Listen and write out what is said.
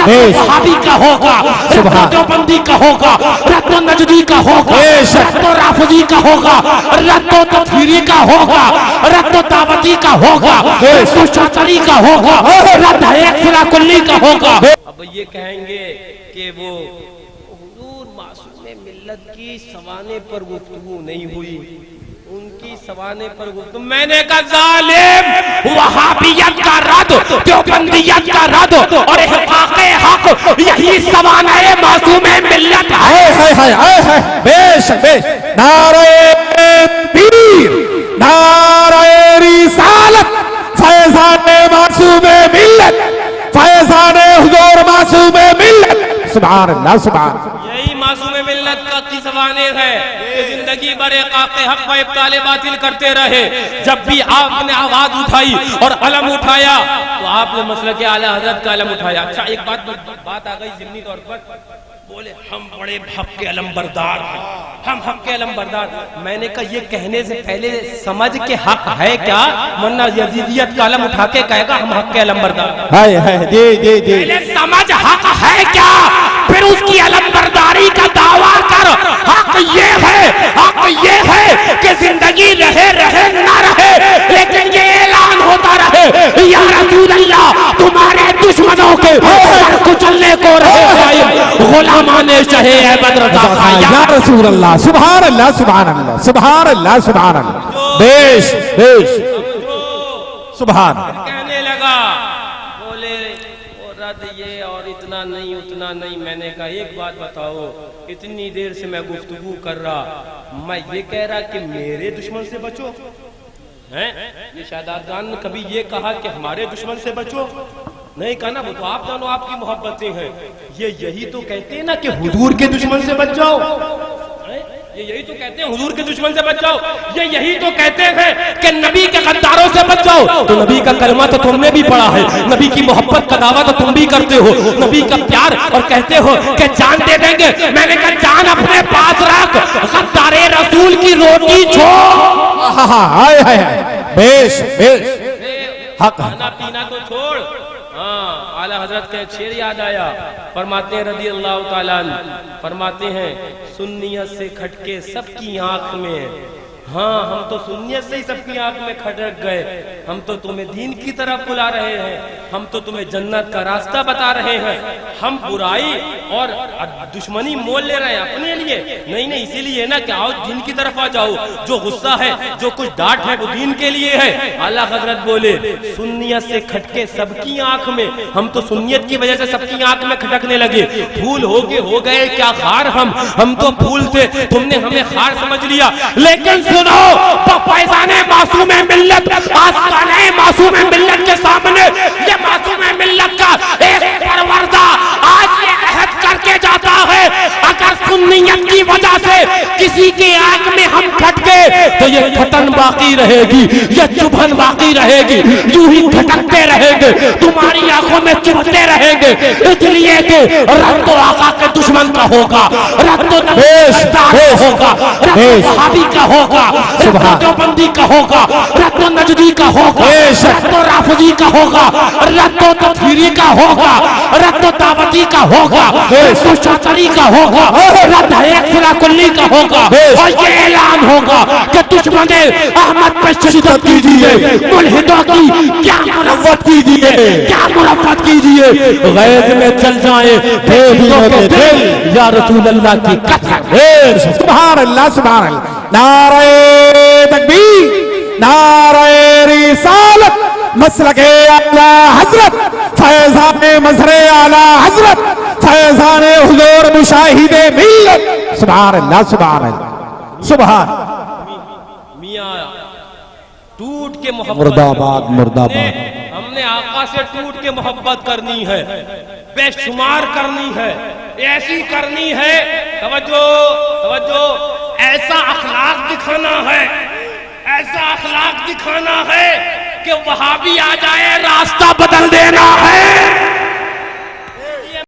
वहाबी का होगा, रद्द देवबंदी का होगा, रद्द नजदी का होगा, रद्द राफजी का होगा, रद्द तकफीरी का होगा, रद्द दावती का होगा, रद्द शातरी का होगा, रद्द इख्तिलाफ कुल्ली का होगा। अब ये कहेंगे कि वो हुजूर मासूम मिल्लत की सवाने पर गुफ्तगू नहीं हुई, उनकी सवाने पर गुफ्तगू। मैंने कहा जालिम, वहाबियत का रद्द, देवबंदियत का रद्द और इहक़ाक़े हक़ यही सवाने मासूम मिल्लत है। बेशक नारे तकबीर, नारे रिसालत, फैज़ाने मासूम मिल्लत, फैज़ाने हुजूर मासूम मिल्लत। सुभान अल्लाह, सुभान। यही मासूम मिल्लत का की सवाने है कि जिंदगी भर इहक़ाक़े हक़ व इब्ताले बातिल करते रहे। जब भी आपने आवाज उठाई और अलम उठाया तो आपने मसलक आला हज़रत का अलम उठाया। अच्छा, एक बात आ गई ज़िम्नी तौर पर, बोले हम बड़े हक के अलमबरदार हैं, हम हक के अलमबरदार। मैंने कहा ये कहने से पहले समझ के हक है क्या, वरना यजीदियत का अलम उठा के कहेगा हम हक के अलमबरदार। पहले समझ हक है क्या, फिर उसकी अलमबरदारी का दावा कर। हक ये है कि जिंदगी रहे ना रहे, लेकिन ये ऐलान होता रहे या रसूल अल्लाह तुम्हारे दुश्मनों के सर कुचलने को रहे गुलामाने चाहे बदरता या रसूल अल्लाह। सुभान अल्लाह, सुभान अल्लाह, सुभान अल्लाह, सुभान अल्लाह। बेश सुभान। कहने लगा, बोले वो रद्द ये और इतना नहीं उतना नहीं। मैंने कहा एक बात बताओ, इतनी देर से मैं गुफ्तगू कर रहा, मैं ये कह रहा कि मेरे दुश्मन से बचो हैं? ये शादादान ने कभी ये कहा कि हमारे दुश्मन से बचो? नहीं कहा ना, वो तो आप जानो आपकी मोहब्बतें हैं। ये यही तो कहते हैं ना कि हुजूर के दुश्मन से बच जाओ, ये यही तो कहते हैं हुजूर के दुश्मन से बच जाओ। ये यही तो कहते हैं कि नबी के गद्दारों से बच जाओ। तो नबी का कलमा तो तुमने भी पढ़ा है, नबी की मोहब्बत का दावा तो तुम भी करते हो, नबी का प्यार, और कहते हो कि जान दे देंगे। मैंने कहा जान अपने पास रख, गद्दारे रसूल की रोटी छोड़। बेश खाना पीना तो छोड़। हाँ, आला हजरत का एक शेर याद आया, फरमाते हैं रज़ी अल्लाह ताला अन्हु, फरमाते हैं सुन्नियत से खटके सबकी आंख में। हाँ, हम तो सुन्नियत से ही सबकी आंख में खटक गए। हम तो तुम्हें दीन की तरफ बुला रहे हैं, हम तो तुम्हें जन्नत का रास्ता बता रहे हैं। हम बुराई और दुश्मनी मोल ले रहे हैं अपने लिए, नहीं इसीलिए ना कि आओ दीन की तरफ आ जाओ। जो गुस्सा है, जो कुछ डांट है, वो दीन के लिए है। आला हजरत बोले सुन्नियत से खटके सबकी आंख में, हम तो सुन्नियत की वजह से सबकी आंख में खटकने लगे। फूल हो गए क्या खार, हम तो फूल थे, तुमने हमें खार समझ लिया। लेकिन सुनो, फैज़ाने मासूम मिल्लत, आस्ताने मासूम मिल्लत के सामने ये मासूम मिल्लत का एक परवरदा आज ये अहद करके जाता है, अगर सुन्नियत की वजह से किसी के आंख में हम खटके तो ये खटन बाकी रहेगी, ये चुभन बाकी रहेगी, यूं ही खटकते रहेंगे, तुम्हारी आंखों में चुभते रहेंगे। इसलिए कि रद्द आका के दुश्मन का होगा, रद्द होगा, रद्द वहाबी का होगा, रद्द देवबंदी का होगा, रद्द नजदी का होगा, रद्द राफजी का होगा, रद्द तकफीरी का होगा, रद्द दावती का होगा, रद्द शातरी का होगा, रद्द इख्तिलाफ कुल्ली का होगा। और ये ऐलान होगा कि दुश्मन अहमद पे शिद्दत कीजिए, मुल्हिदों की क्या मुरव्वत कीजिए, क्या मुरव्वत कीजिए, गैज़ में चल जाए बेदिलों के दिल, या रसूल अल्लाह की कसम। सुभान अल्लाह, सुभान अल्लाह। नारे तकबीर, नारे रिसालत, मसलके आला हजरत, फैज़ाने मज़हरे आला हजरत, फैज़ाने हुजूर मुशाहिदे मिल्लत। सुभान अल्लाह, सुभान अल्लाह, सुभान। मियां टूट के मोहब्बत, मुर्दाबाद, मुर्दाबाद। हमने आका से टूट के मोहब्बत करनी है, बेशुमार करनी है, ऐसी करनी है, तवज्जो ऐसा अखलाक दिखाना है, ऐसा अखलाक दिखाना है कि वहाबी आ जाए रास्ता बदल देना है।